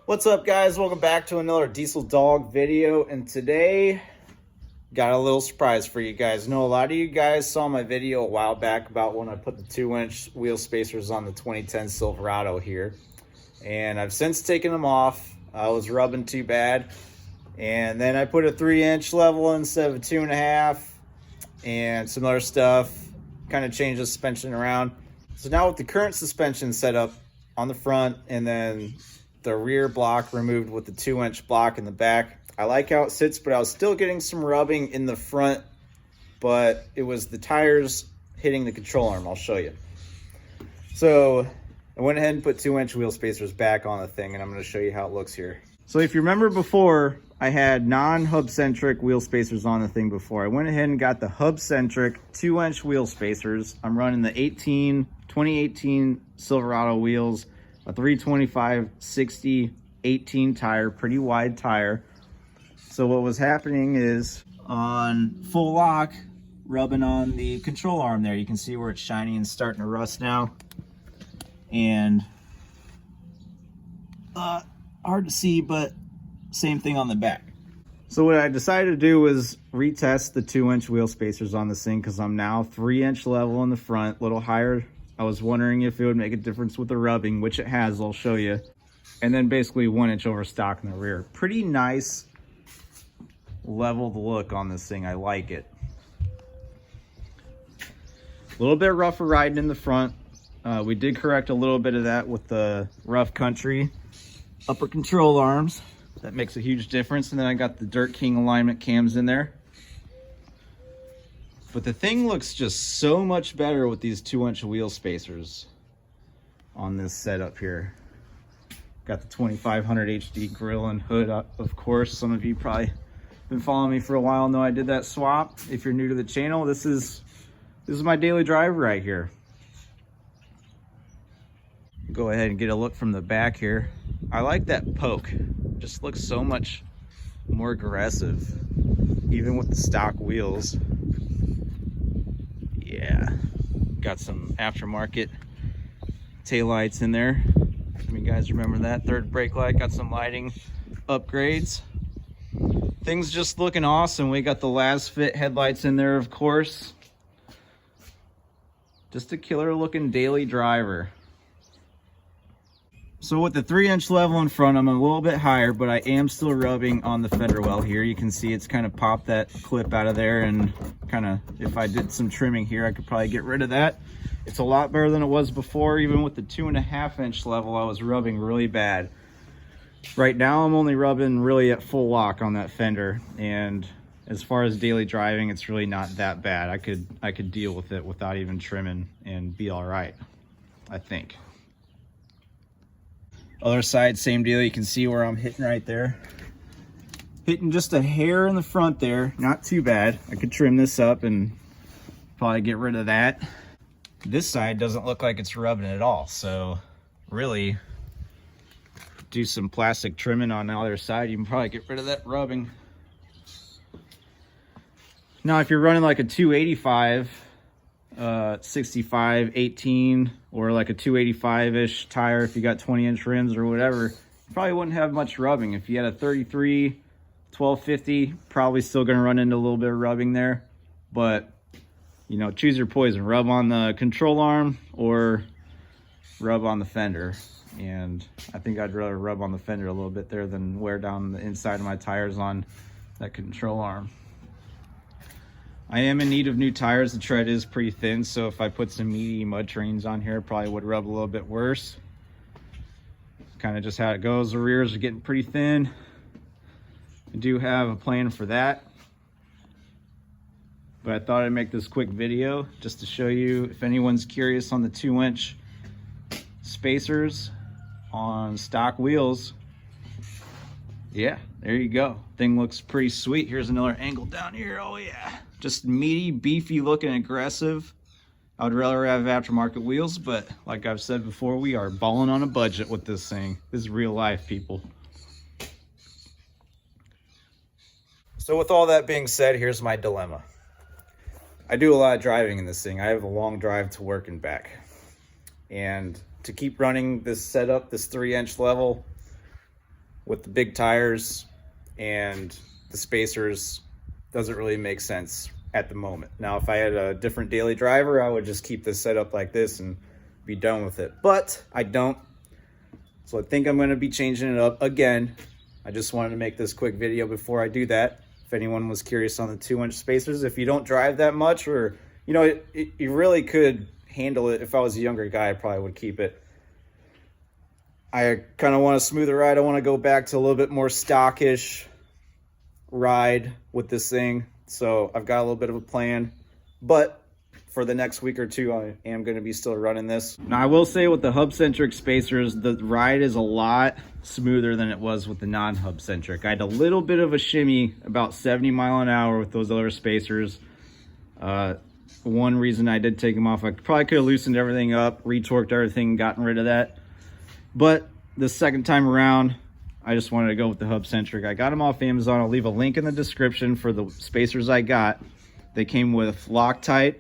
What's up, guys? Welcome back to another Diesel Dog video, and today got a little surprise for you guys. I know a lot of you guys saw my video a while back about when I put the 2-inch wheel spacers on the 2010 Silverado here, and I've since taken them off. I was rubbing too bad, and then I put a 3-inch level instead of a 2.5, and some other stuff, kind of changed the suspension around. So now with the current suspension set up on the front and then the rear block removed with the 2-inch block in the back, I like how it sits, but I was still getting some rubbing in the front, but it was the tires hitting the control arm. I'll show you. So I went ahead and put 2-inch wheel spacers back on the thing, and I'm going to show you how it looks here. So if you remember before, I had non-hub centric wheel spacers on the thing before. I went ahead and got the hub centric 2-inch wheel spacers. I'm running the 2018 Silverado wheels, a 325/60 18 tire, pretty wide tire. So what was happening is on full lock, rubbing on the control arm there, you can see where it's shiny and starting to rust now. And hard to see, but same thing on the back. So what I decided to do was retest the 2-inch wheel spacers on this thing, because I'm now 3-inch level in the front, a little higher. I was wondering if it would make a difference with the rubbing, which it has, I'll show you. And then basically 1 inch over stock in the rear. Pretty nice leveled look on this thing. I like it. A little bit rougher riding in the front. We did correct a little bit of that with the Rough Country upper control arms. That makes a huge difference. And then I got the Dirt King alignment cams in there. But the thing looks just so much better with these 2-inch wheel spacers on this setup here. Got the 2500 HD grill and hood, of course. Some of you probably been following me for a while know I did that swap. If you're new to the channel, this is my daily driver right here. Go ahead and get a look from the back here. I like that poke. Just looks so much more aggressive, even with the stock wheels. Yeah, got some aftermarket taillights in there. Some of you guys remember that. Third brake light, got some lighting upgrades. Things just looking awesome. We got the last fit headlights in there, of course. Just a killer looking daily driver. So with the 3-inch level in front, I'm a little bit higher, but I am still rubbing on the fender well here. You can see it's kind of popped that clip out of there, and kind of, if I did some trimming here, I could probably get rid of that. It's a lot better than it was before. Even with the 2.5-inch level, I was rubbing really bad. Right now, I'm only rubbing really at full lock on that fender, and as far as daily driving, it's really not that bad. I could deal with it without even trimming and be all right, I think. Other side, same deal. You can see where I'm hitting right there. Hitting just a hair in the front there. Not too bad. I could trim this up and probably get rid of that. This side doesn't look like it's rubbing at all. So really, do some plastic trimming on the other side. You can probably get rid of that rubbing. Now, if you're running like a 285, 65, 18, or like a 285-ish tire, if you got 20-inch rims or whatever, you probably wouldn't have much rubbing. If you had a 33, 1250, probably still going to run into a little bit of rubbing there. But, you know, choose your poison. Rub on the control arm or rub on the fender. And I think I'd rather rub on the fender a little bit there than wear down the inside of my tires on that control arm. I am in need of new tires. The tread is pretty thin, so if I put some meaty mud terrains on here, it probably would rub a little bit worse. Kind of just how it goes. The rears are getting pretty thin. I do have a plan for that, but I thought I'd make this quick video just to show you, if anyone's curious on the 2-inch spacers on stock wheels. Yeah, there you go. Thing looks pretty sweet. Here's another angle down here. Oh yeah. Just meaty, beefy looking, aggressive. I would rather have aftermarket wheels, but like I've said before, we are balling on a budget with this thing. This is real life, people. So with all that being said, here's my dilemma. I do a lot of driving in this thing. I have a long drive to work and back. And to keep running this setup, this 3-inch level, with the big tires and the spacers doesn't really make sense at the moment. Now, if I had a different daily driver, I would just keep this set up like this and be done with it. But I don't. So I think I'm going to be changing it up again. I just wanted to make this quick video before I do that. If anyone was curious on the 2-inch spacers, if you don't drive that much, or, you know, you really could handle it. If I was a younger guy, I probably would keep it. I kind of want a smoother ride. I want to go back to a little bit more stockish ride with this thing. So I've got a little bit of a plan, but for the next week or two, I am going to be still running this. Now, I will say with the hub-centric spacers, the ride is a lot smoother than it was with the non-hub-centric. I had a little bit of a shimmy, about 70 mile an hour with those other spacers. One reason I did take them off, I probably could have loosened everything up, retorqued everything, gotten rid of that. But the second time around, I just wanted to go with the hub-centric. I got them off Amazon. I'll leave a link in the description for the spacers I got. They came with Loctite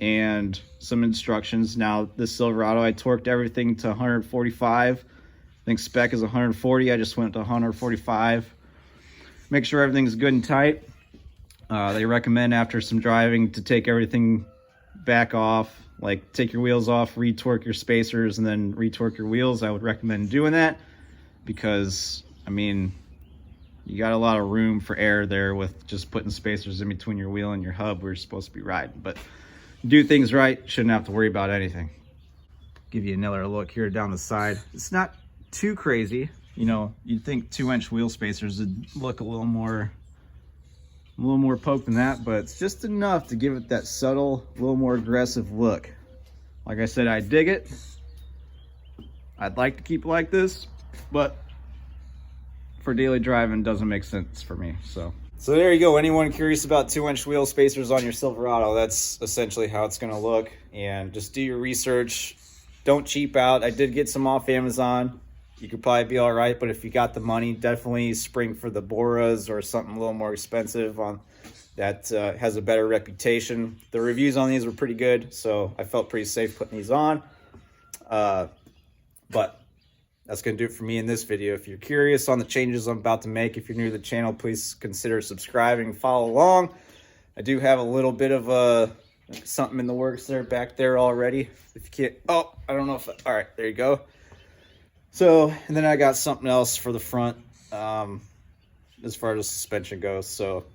and some instructions. Now, this Silverado, I torqued everything to 145. I think spec is 140. I just went to 145. Make sure everything's good and tight. They recommend after some driving to take everything back off, like take your wheels off, retorque your spacers, and then retorque your wheels. I would recommend doing that because, I mean, you got a lot of room for error there with just putting spacers in between your wheel and your hub where you're supposed to be riding. But do things right, shouldn't have to worry about anything. Give you another look here down the side. It's not too crazy. You know, you'd think 2-inch wheel spacers would look a little more poked than that, but it's just enough to give it that subtle, a little more aggressive look. Like I said, I dig it. I'd like to keep it like this, but for daily driving doesn't make sense for me. So there you go. Anyone curious about 2-inch wheel spacers on your Silverado, that's essentially how it's going to look. And just do your research. Don't cheap out. I did get some off Amazon. You could probably be all right, but if you got the money, definitely spring for the Boras or something a little more expensive on that has a better reputation. The reviews on these were pretty good, so I felt pretty safe putting these on. But that's going to do it for me in this video. If you're curious on the changes I'm about to make, if you're new to the channel, please consider subscribing, follow along. I do have a little bit of something in the works there back there already. If you can't, oh, I don't know if, all right, there you go. So, and then I got something else for the front as far as suspension goes. So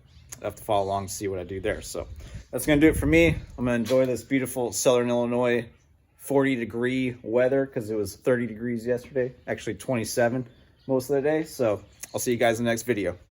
I have to follow along to see what I do there. So that's going to do it for me. I'm going to enjoy this beautiful Southern Illinois 40-degree weather because it was 30 degrees yesterday, actually 27 most of the day. So I'll see you guys in the next video.